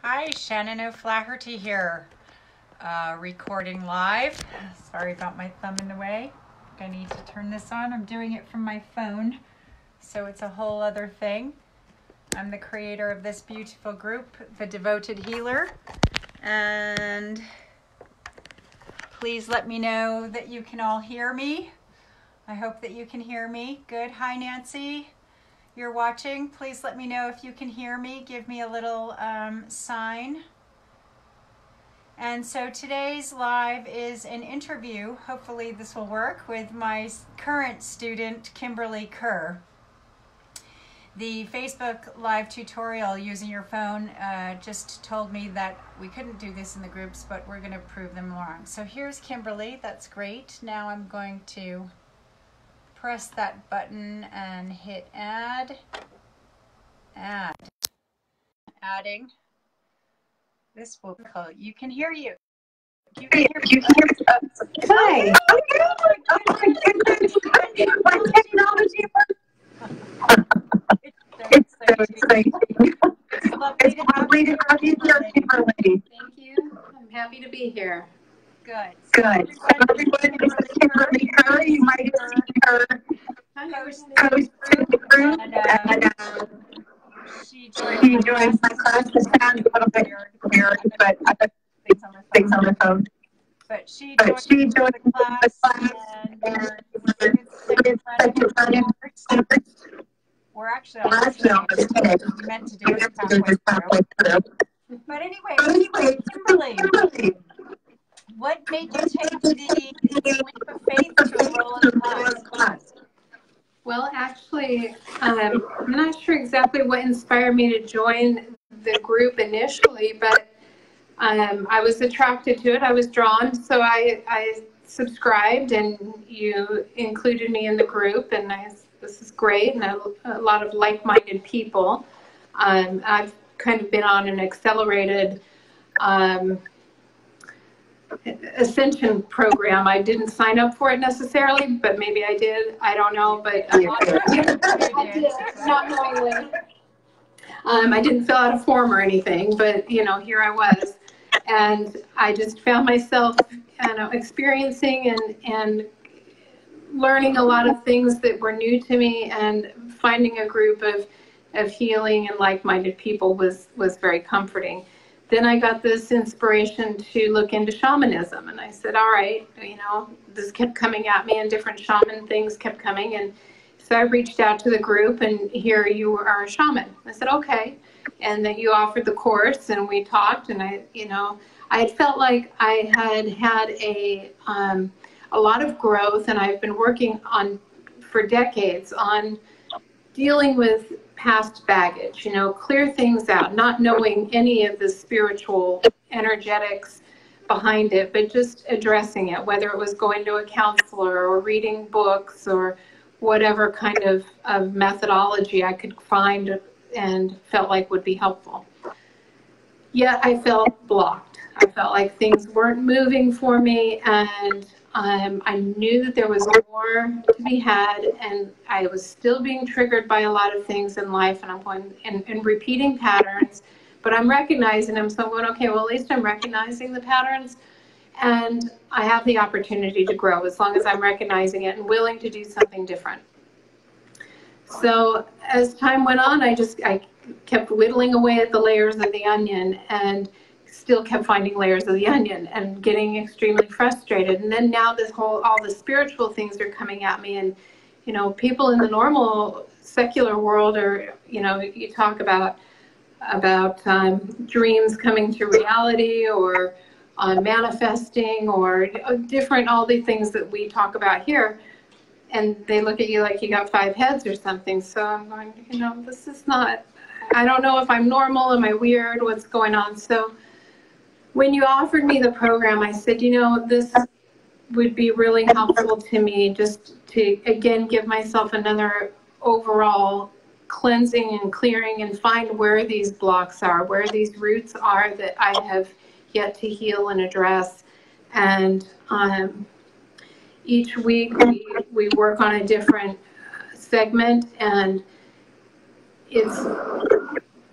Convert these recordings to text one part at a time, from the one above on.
Hi, Shannon O'Flaherty here, recording live. Sorry about my thumb in the way. I need to turn this on. I'm doing it from my phone, so it's a whole other thing. I'm the creator of this beautiful group, The Devoted Healer, and please let me know that you can all hear me. I hope that you can hear me. Good. Hi, Nancy. You're watching. Please let me know if you can hear me. Give me a little sign. And so today's live is an interview, hopefully this will work, with my current student, Kimberly Kerr. The Facebook live tutorial using your phone just told me that we couldn't do this in the groups, but we're going to prove them wrong. So here's Kimberly. That's great. Now I'm going to press that button and hit add. Adding. This will call. You can hear you. You can hear us. Hi. Oh my goodness. My technology It's so exciting. It's lovely to have you here, Kimberly. Thank you. I'm happy to be here. Good. Good. So everyone, this is Kimberly Kerr. You might have seen her post to the group, and she joined my class. This sounds a little bit weird, but I put things on the phone. But she joined the class, and we're actually almost finished. We meant to do this halfway through. But anyway, Kimberly, what made you take the leap of faith to enroll in the class? Well, actually, I'm not sure exactly what inspired me to join the group initially, but I was attracted to it. I was drawn, so I subscribed, and you included me in the group, and this is great, and a lot of like-minded people. I've kind of been on an accelerated ascension program. I didn't sign up for it necessarily, but maybe I did. I don't know, but I did, not knowingly. I didn't fill out a form or anything, but here I was, and I just found myself experiencing and learning a lot of things that were new to me, and finding a group of healing and like-minded people was very comforting. Then I got this inspiration to look into shamanism, and I said, all right, this kept coming at me, and different shaman things kept coming, and so I reached out to the group, and here you are a shaman. I said, okay, and then you offered the course, and we talked, and I had felt like I had a lot of growth, and I've been working on for decades on dealing with past baggage, clear things out, not knowing any of the spiritual energetics behind it, but just addressing it, whether it was going to a counselor or reading books or whatever kind of methodology I could find and felt like would be helpful. Yet I felt blocked. I felt like things weren't moving for me, and I knew that there was more to be had, and I was still being triggered by a lot of things in life, and I'm going and repeating patterns, but I'm recognizing them. So I'm going, okay, well, at least I'm recognizing the patterns, and I have the opportunity to grow as long as I'm recognizing it and willing to do something different. So as time went on, I kept whittling away at the layers of the onion, and still kept finding layers of the onion and getting extremely frustrated. And then now all the spiritual things are coming at me, and people in the normal secular world are, you talk about dreams coming to reality, or manifesting, or different, all the things that we talk about here, and they look at you like you got 5 heads or something. So I'm going, this is not, I don't know if I'm normal, am I weird, what's going on? So when you offered me the program, I said, this would be really helpful to me, just to, again, give myself another overall cleansing and clearing, and find where these blocks are, where these roots are that I have yet to heal and address. And each week we work on a different segment, and it's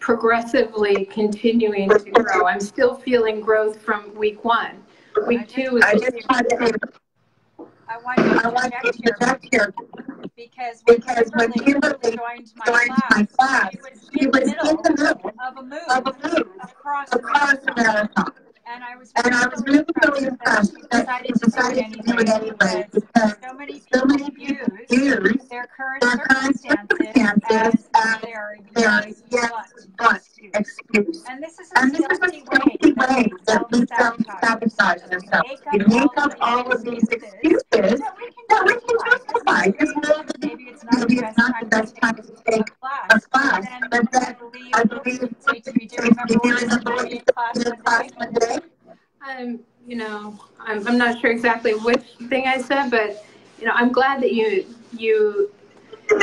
progressively continuing to grow. I'm still feeling growth from week 1. Week 2 was I want to interject here because when Kimberly joined my class, she was in the middle of a move across the marathon. And I was really impressed that she decided to do it anyway because so many people use their current circumstances as their blunt excuse. And this is a stealthy way that we self-sabotage ourselves. We make up all of these excuses that we can justify. Maybe it's not the best time to take a class. But then I believe say to me, do you remember what you said in class one day? You know, I'm not sure exactly which thing I said, but you know, I'm glad that you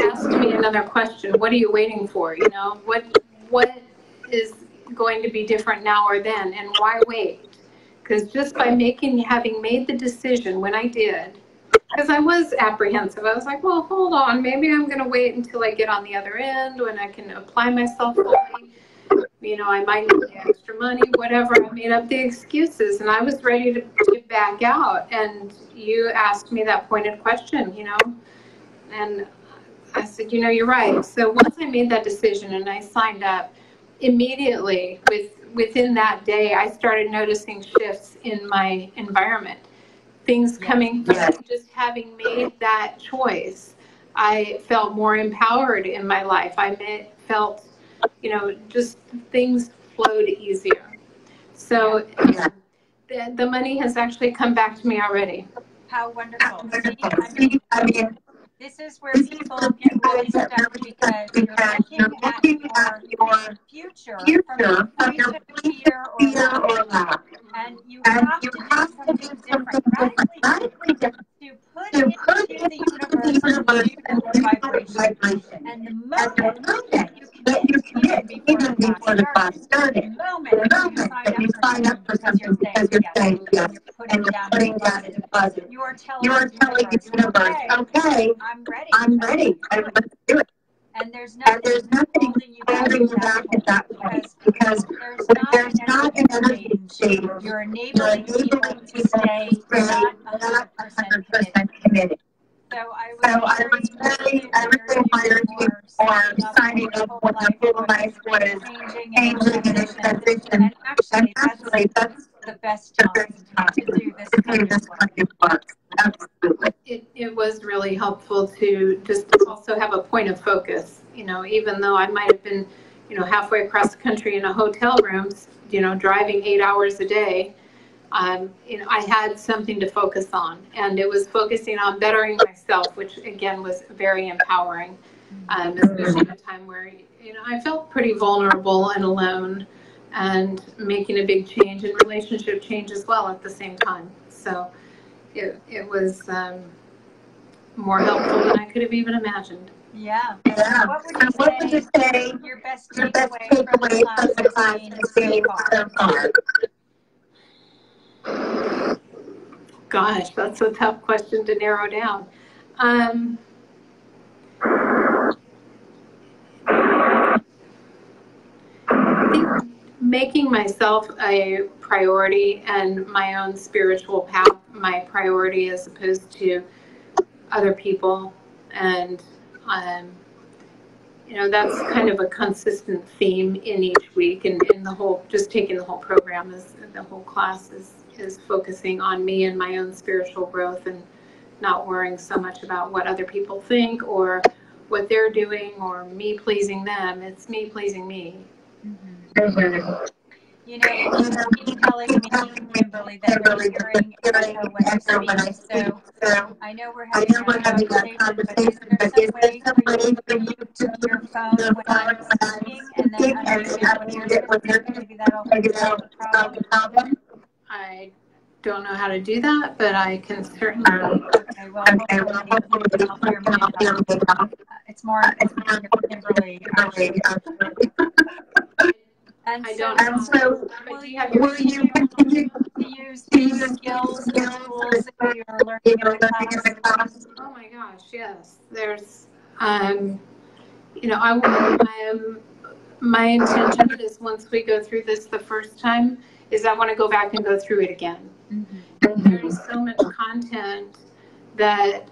asked me another question. What are you waiting for? You know, what is going to be different now or then, and why wait? Because just by having made the decision when I did, because I was apprehensive. I was like, well, hold on, maybe I'm going to wait until I get on the other end when I can apply myself fully. You know, I might need the extra money, whatever. I made up the excuses, and I was ready to back out. And you asked me that pointed question, you know, and I said, you know, you're right. So once I made that decision and I signed up, immediately within that day, I started noticing shifts in my environment. Things coming from just having made that choice. I felt more empowered in my life. I felt, you know, just things flowed easier. So the money has actually come back to me already. How wonderful. See, I mean, this is where people get really stuck because you're looking at your future from your point of fear or lack. And you have to do something different, radically different, to put into the universe a new vibration. And the moment you commit even before the class started, the moment you sign up for something because you're saying yes, and you're putting down a deposit, you are telling the universe, okay, I'm ready. Let's do it. And there's nothing holding you back at that point because there's not an energy change. You're enabling people to stay not 100% committed. So I was very admired you for signing up when the whole life was changing and transition. And actually, that's the best time to do this kind of work. Absolutely. It was really helpful to just also have a point of focus. You know, even though I might have been, you know, halfway across the country in a hotel room, you know, driving 8 hours a day, you know, I had something to focus on, and it was focusing on bettering myself, which again was very empowering, especially at a time where, you know, I felt pretty vulnerable and alone, and making a big change and relationship change as well at the same time. So it was more helpful than I could have even imagined. Yeah. What would you say your best takeaway from the class has been so far? Gosh, that's a tough question to narrow down. I think making myself a priority and my own spiritual path my priority as opposed to other people, and you know, that's kind of a consistent theme in each week, and in the whole, just taking the whole program, is the whole class is focusing on me and my own spiritual growth, and not worrying so much about what other people think or what they're doing or me pleasing them. It's me pleasing me. Mm-hmm. You know, keep telling me, Kimberly, that you're hearing echo when I speak. So I know we're having a conversation, but is there some way for you to mute your phone when I'm speaking and then unmute it when you're speaking? Maybe that'll solve the problem. I don't know how to do that, but I can certainly. Okay, well, hopefully you'll hear me now. It's more Kimberly. And so will you continue to use these skills and tools that you're learning in the class? Oh my gosh, yes. There's, you know, I am my intention is once we go through this the first time, is I want to go back and go through it again. Mm-hmm. There's so much content that,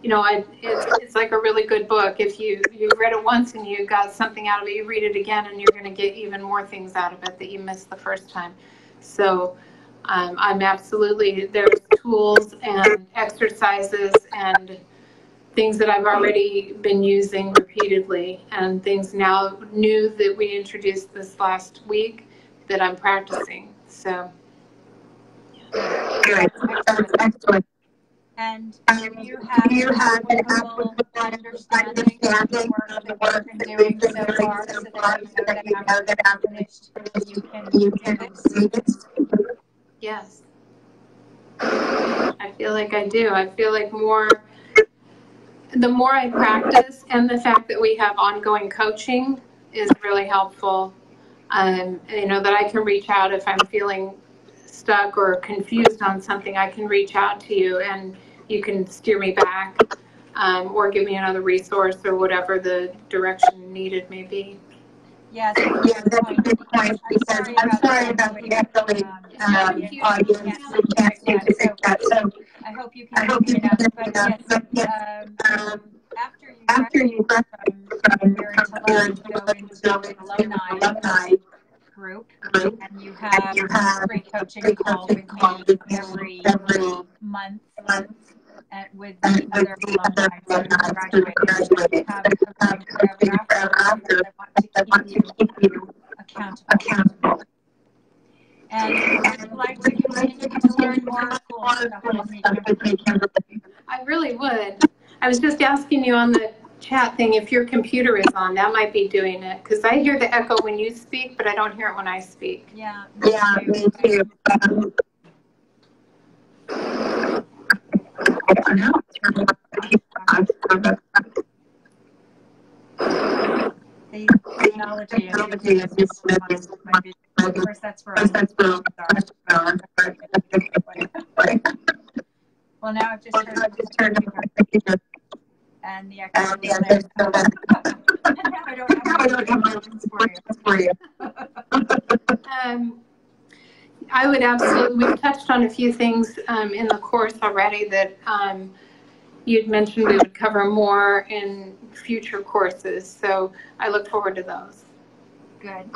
you know, it's like a really good book. If you read it once and you got something out of it, you read it again and you're going to get even more things out of it that you missed the first time. So I'm absolutely, there's tools and exercises and things that I've already been using repeatedly, and things now new that we introduced this last week that I'm practicing. So, good. Excellent. And you have an applicable understanding of the work that you've been doing so far, so that you know that after finished, you can do this? Yes. I feel like I do. I feel like the more I practice, and the fact that we have ongoing coaching is really helpful. You know, that I can reach out if I'm feeling stuck or confused on something. I can reach out to you and you can steer me back, or give me another resource or whatever the direction needed may be. Yes, that's a good point. I'm sorry about the echoing audience. We can't seem to fix that. So I hope you can hear me enough. But yes, after you left from Kerr to go into an alumni group, and you have free coaching call with me every month with the other alumni who graduated. Have coaching forever after. I want to keep you accountable. And I'd like to continue to learn more cool stuff with me, Kimberly. I really would. I was just asking you on the chat thing if your computer is on. That might be doing it, because I hear the echo when you speak, but I don't hear it when I speak. Yeah, me too. I don't know. The technology is of course, that's where all are. Well, now I've just turned and the echo is there. And now I don't have my words for you. I would absolutely, we've touched on a few things in the course already that you'd mentioned we would cover more in future courses. So I look forward to those. Good.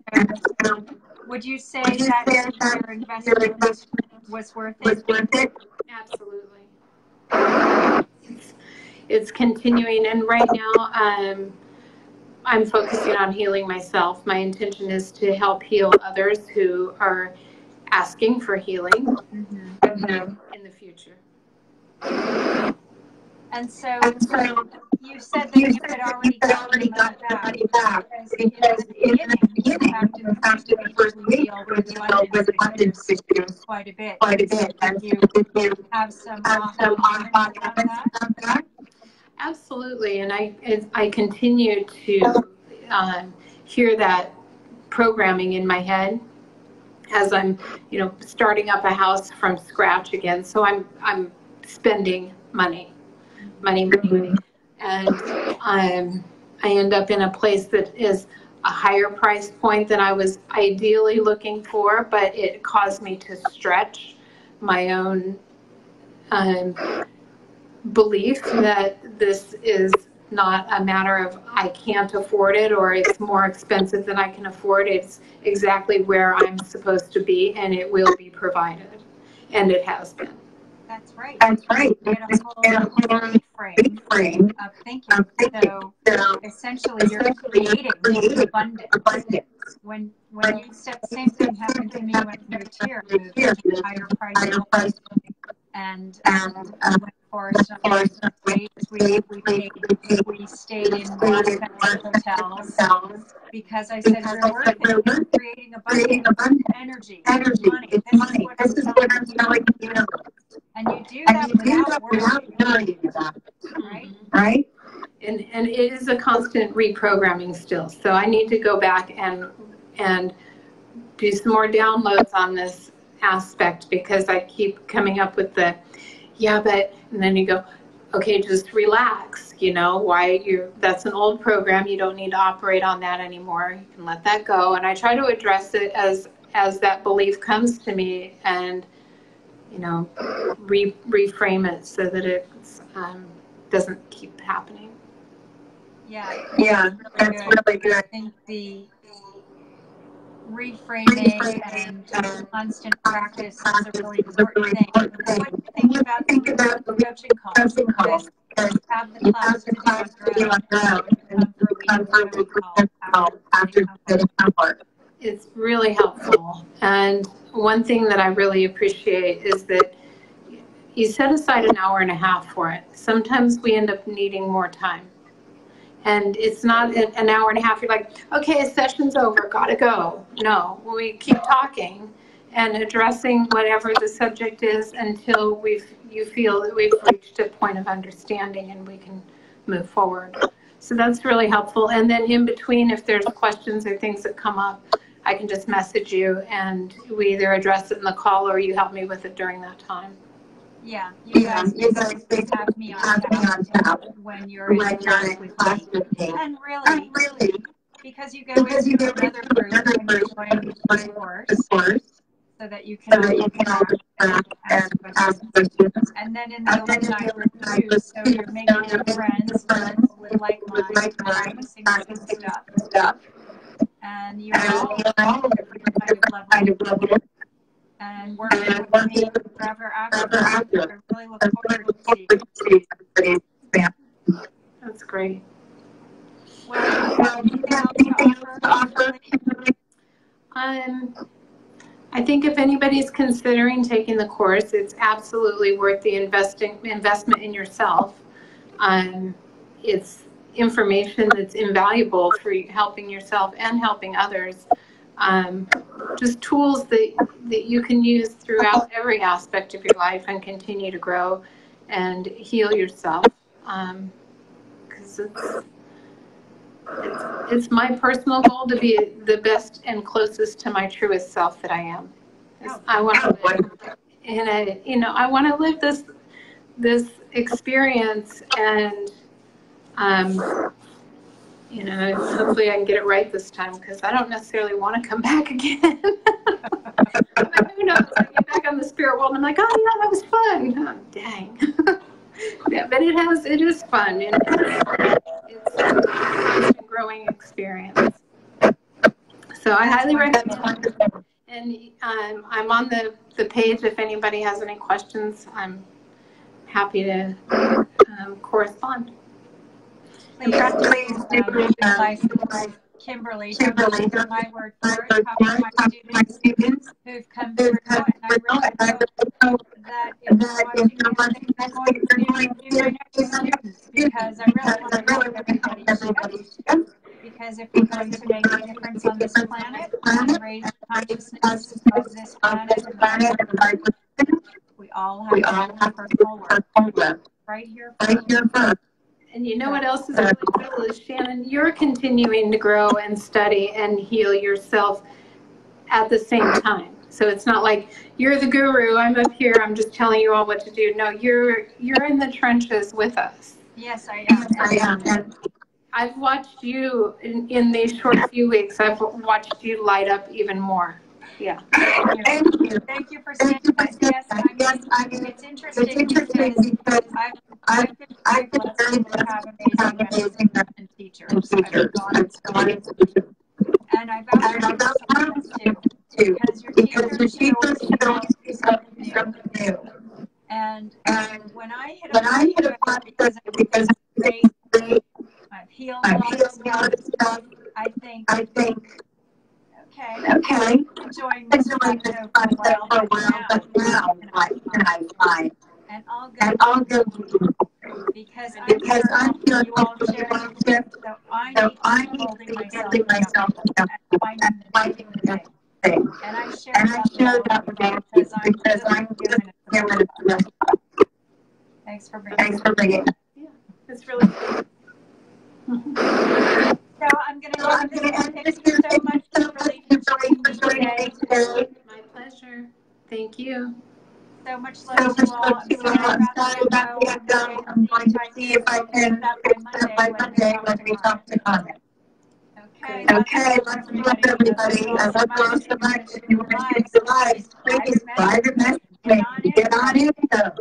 And so, would you say that your investment was worth it? Absolutely. It's continuing, and right now I'm focusing on healing myself. My intention is to help heal others who are asking for healing in the future. And so you said that you had already gotten the money back. Because in the beginning, after the first week, with abundance issues quite a bit. And you have some aha on that? Absolutely, and I continue to hear that programming in my head as I'm, you know, starting up a house from scratch again. So I'm spending money, and I end up in a place that is a higher price point than I was ideally looking for, but it caused me to stretch my own belief that this is not a matter of I can't afford it or it's more expensive than I can afford. It's exactly where I'm supposed to be, and it will be provided, and it has been. That's right. You get a whole frame of thinking. So essentially, you're creating abundance. When you said the same thing happened to me when I moved here, moved to a higher price point, and went for some days we stayed in more expensive hotels because I said we're worth it. We're creating abundance, energy, money. This is what I'm telling you. And you do that without worrying about it, right? And it is a constant reprogramming still. So I need to go back and do some more downloads on this aspect, because I keep coming up with the, yeah, but, and then you go, okay, just relax, you know, that's an old program. You don't need to operate on that anymore. You can let that go. And I try to address it as that belief comes to me, and, you know, reframe it so that it doesn't keep happening. Yeah, that's really good. I think the reframing and constant practice is a really important thing. What do you think about the coaching calls? Because you have the class to do on your own, and come for a weekly coaching call after the homework. It's really helpful. And one thing that I really appreciate is that you set aside an hour and a half for it. Sometimes we end up needing more time. And it's not an hour and a half. You're like, okay, session's over, gotta go. No, we keep talking and addressing whatever the subject is until you feel that we've reached a point of understanding and we can move forward. So that's really helpful. And then in between, if there's questions or things that come up, I can just message you and we either address it in the call or you help me with it during that time. Yeah, you guys have me on tap when you're in class with me. And really, because you go into another group when you join the course, so that you can ask questions. And then in the alumni group too, so you're making friends with like minds, practicing the stuff. And you're all different kind of level. And working with me forever after. I really look forward to seeing you. That's great. Well, do you have anything else to offer, Kimberly? I think if anybody's considering taking the course, it's absolutely worth the investment in yourself. It's information that's invaluable for helping yourself and helping others. Just tools that you can use throughout every aspect of your life and continue to grow and heal yourself. Because it's my personal goal to be the best and closest to my truest self that I am. I want to live I want to live this experience, and hopefully I can get it right this time, because I don't necessarily want to come back again. But who knows? I get back on the spirit world and I'm like, oh yeah, that was fun. Oh, dang. Yeah, but it is fun, and it's a growing experience. So I highly recommend it. And I'm on the page if anybody has any questions. I'm happy to correspond. Please utilize Kimberly. Don't take my word for it. Talk to my students who've come through, and I really hope that if you're watching this, I'm going to be my next students, because I really want to help everybody shift. Because if we're going to make a difference on this planet and raise the consciousness of this planet and vibration, we all have to do personal work right here first. And you know what else is really cool is, Shannon, you're continuing to grow and study and heal yourself at the same time. So it's not like you're the guru, I'm up here, I'm just telling you all what to do. No, you're in the trenches with us. Yes, I am. And I've watched you in these short few weeks. I've watched you light up even more. Yeah. Thank you. Thank you for saying that. Yes, I mean, it's interesting because I've been very blessed to have amazing and teachers. I've gone to school. And I've actually students too, because your teachers should always do something new. And when I hit a point, because I've healed a lot of stuff, I think, okay, enjoying this plateau for a while, but now what can I find? And I'll go because I'm sure you all share, so I need to be holding myself and finding the thing. And I share that with you because I'm doing it. Thanks for bringing it. Yeah, it's really good. So I'm going to end this. Thank you so much, Kimberly, for joining me today. My pleasure. Thank you. So much So love to much you all. love I'm to you sorry all. I'm about sorry the about the echo. echo. I'm going to see if I can fix that by Monday when we talk to Connor. Okay, Okay, lots of love, everybody. I love you all so much. If you want to see the lives, please private message me. Get on in, though.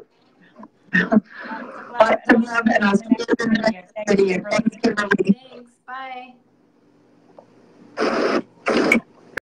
Lots of love, and I'll see you in the next video. Thanks, Kimberly. Thanks. Bye.